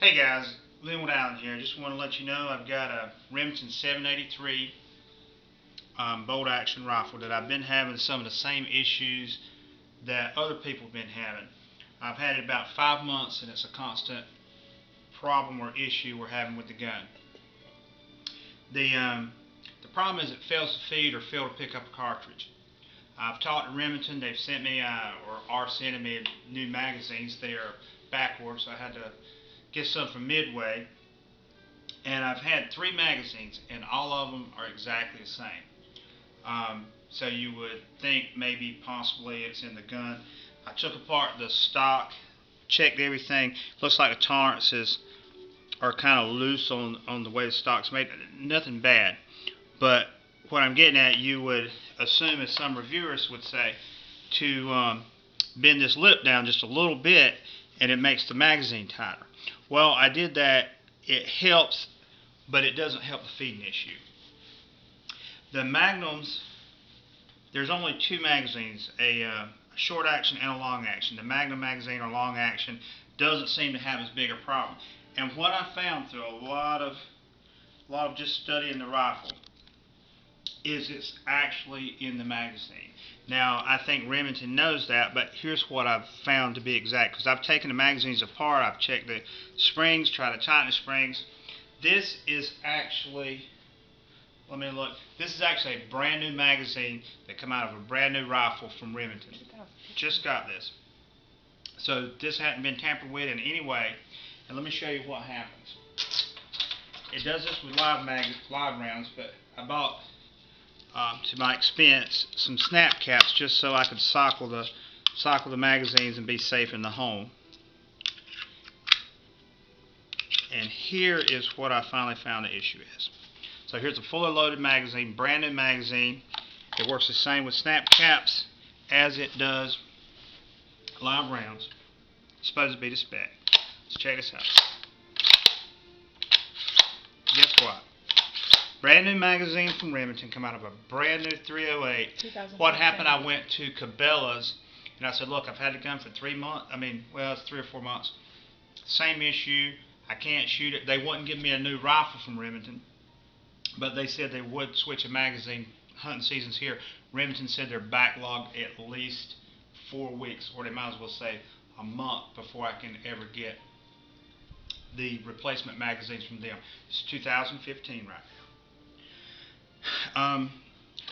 Hey guys, Linwood Allen here. Just want to let you know I've got a Remington 783 bolt action rifle that I've been having some of the same issues that other people have been having. I've had it about 5 months and it's a constant problem or issue we're having with the gun. The problem is it fails to feed or fail to pick up a cartridge. I've talked to Remington. They've sent me or are sending me new magazines. They are backwards, so I had to get some from Midway, and I've had 3 magazines and all of them are exactly the same. So you would think maybe possibly it's in the gun. I took apart the stock, checked everything. Looks like the tolerances are kind of loose on the way the stock's made. Nothing bad, but what I'm getting at, you would assume, as some reviewers would say, to bend this lip down just a little bit and it makes the magazine tighter. Well, I did that. It helps, but it doesn't help the feeding issue. The Magnums, there's only 2 magazines, a short action and a long action. The Magnum magazine or long action doesn't seem to have as big a problem. And what I found through a lot of just studying the rifle is it's actually in the magazine. Now, I think Remington knows that, but here's what I've found to be exact, because I've taken the magazines apart, I've checked the springs, tried to tighten the springs. This is actually, let me look, this is actually a brand new magazine that came out of a brand new rifle from Remington. Just got this. So this hadn't been tampered with in any way, and let me show you what happens. It does this with live rounds, but I bought to my expense some snap caps just so I could cycle the magazines and be safe in the home. And here is what I finally found the issue is. So here's a fully loaded magazine, brand new magazine. It works the same with snap caps as it does live rounds. It's supposed to be the spec. Let's check this out. Guess what? Brand new magazine from Remington, come out of a brand new 308. What happened, I went to Cabela's and I said, look, I've had the gun for 3 months. It's 3 or 4 months. Same issue. I can't shoot it. They wouldn't give me a new rifle from Remington, but they said they would switch a magazine. Hunting season's here. Remington said they're backlogged at least 4 weeks, or they might as well say a month, before I can ever get the replacement magazines from them. It's 2015 right now.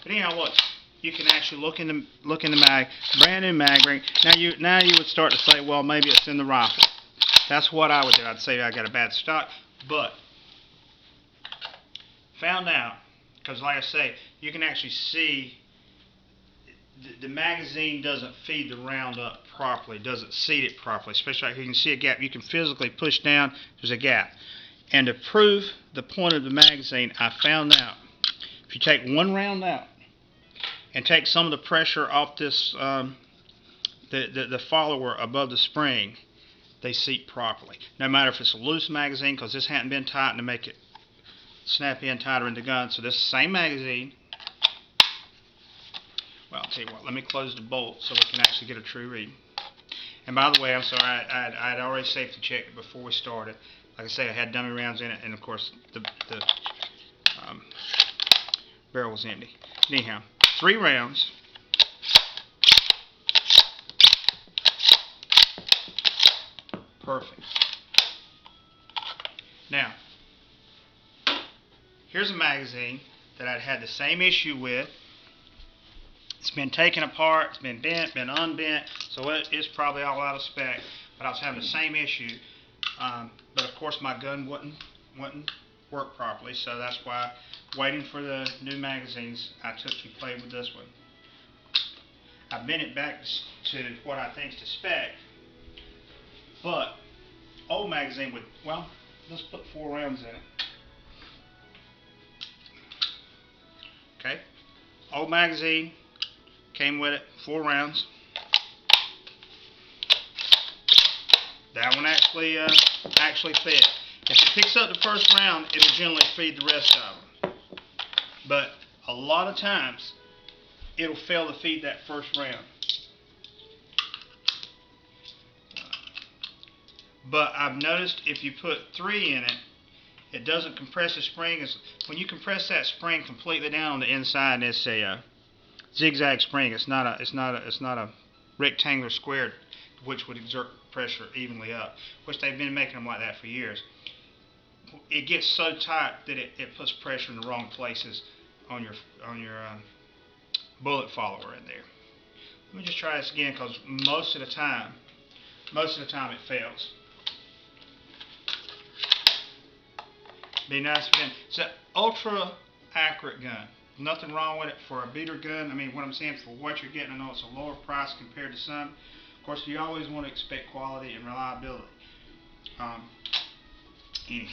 But anyhow, look, you can actually look in the mag, brand new mag ring. Now you would start to say, well, maybe it's in the rifle. That's what I would do. I'd say I got a bad stock, but found out, because like I say, you can actually see the magazine doesn't feed the round up properly, doesn't seat it properly, especially right here. You can see a gap. You can physically push down, there's a gap. And to prove the point of the magazine, I found out, if you take one round out and take some of the pressure off this, the follower above the spring, they seat properly. No matter if it's a loose magazine, because this hadn't been tightened to make it snap in tighter in the gun. So this same magazine, well, I'll tell you what, let me close the bolt so we can actually get a true read. And by the way, I'm sorry, I had already safety checked it before we started. Like I say, I had dummy rounds in it, and of course the barrel was empty. Anyhow, 3 rounds. Perfect. Now, here's a magazine that I'd had the same issue with. It's been taken apart, it's been bent, been unbent, so it is probably all out of spec, but I was having the same issue. But of course my gun wouldn't work properly, so that's why, waiting for the new magazines, I took and played with this one. I bent it back to what I think is the spec, but old magazine would, well, let's put 4 rounds in it. Okay, old magazine, came with it, 4 rounds. That one actually fed. If it picks up the first round, it'll generally feed the rest of them. But a lot of times, it'll fail to feed that first round. But I've noticed if you put 3 in it, it doesn't compress the spring. When you compress that spring completely down on the inside, it's a zigzag spring. It's not a rectangular square, which would exert pressure evenly up. Which they've been making them like that for years. It gets so tight that it puts pressure in the wrong places on your bullet follower in there. Let me just try this again, because most of the time it fails. Be nice if it's an ultra accurate gun. Nothing wrong with it for a beater gun. I mean, what I'm saying, for what you're getting, I know it's a lower price compared to some. Of course, you always want to expect quality and reliability. Anyway.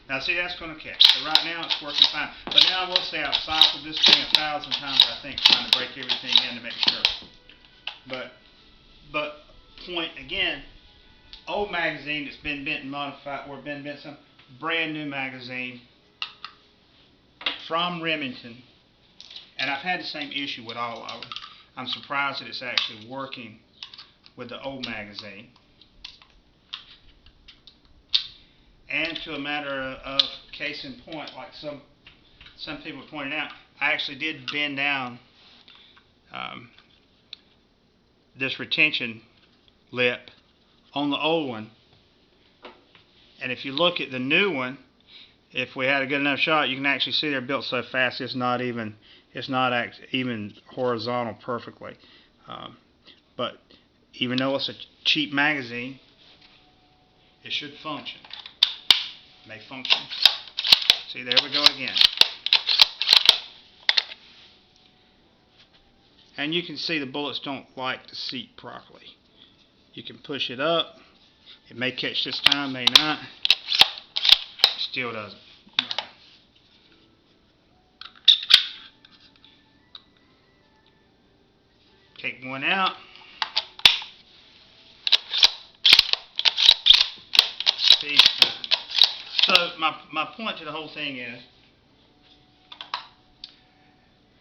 Now see, that's going to catch. So right now it's working fine. But now I will say I've cycled this thing 1,000 times, I think, trying to break everything in to make sure. But point again, old magazine that's been bent and modified, or been bent some, brand new magazine from Remington. And I've had the same issue with all of them. I'm surprised that it's actually working with the old magazine. And to a matter of case in point, like some people pointed out, I actually did bend down this retention lip on the old one. And if you look at the new one, if we had a good enough shot, you can actually see they're built so fast it's not even horizontal perfectly. But even though it's a cheap magazine, it should function. May function. See, there we go again. And you can see the bullets don't like to seat properly. You can push it up. It may catch this time, may not. It still doesn't. Take one out. See? So my point to the whole thing is,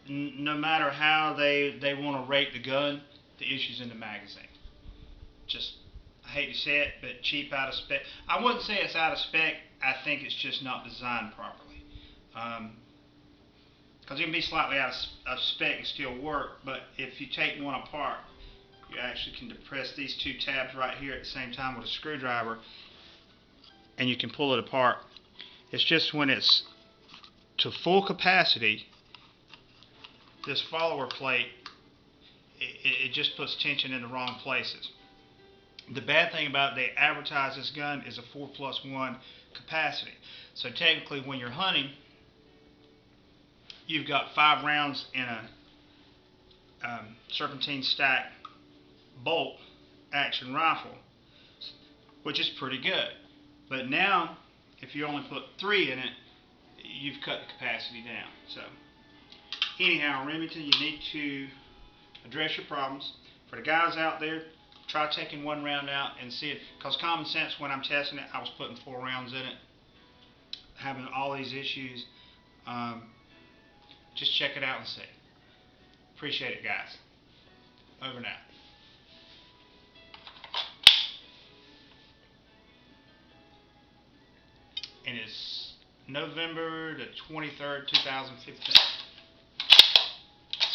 no matter how they want to rate the gun, the issue's in the magazine. Just, I hate to say it, but cheap, out of spec. I wouldn't say it's out of spec. I think it's just not designed properly. Because it can be slightly out of spec and still work, but if you take one apart, you actually can depress these 2 tabs right here at the same time with a screwdriver, and you can pull it apart. It's just when it's to full capacity, this follower plate, it just puts tension in the wrong places. The bad thing about it, they advertise this gun is a 4+1 capacity. So technically, when you're hunting, you've got 5 rounds in a serpentine stack bolt action rifle, which is pretty good. But now, if you only put 3 in it, you've cut the capacity down. So anyhow, Remington, you need to address your problems. For the guys out there, try taking 1 round out and see it. Because common sense, when I'm testing it, I was putting 4 rounds in it, having all these issues. Just check it out and see. Appreciate it, guys. Over now. And it's November the 23rd, 2015.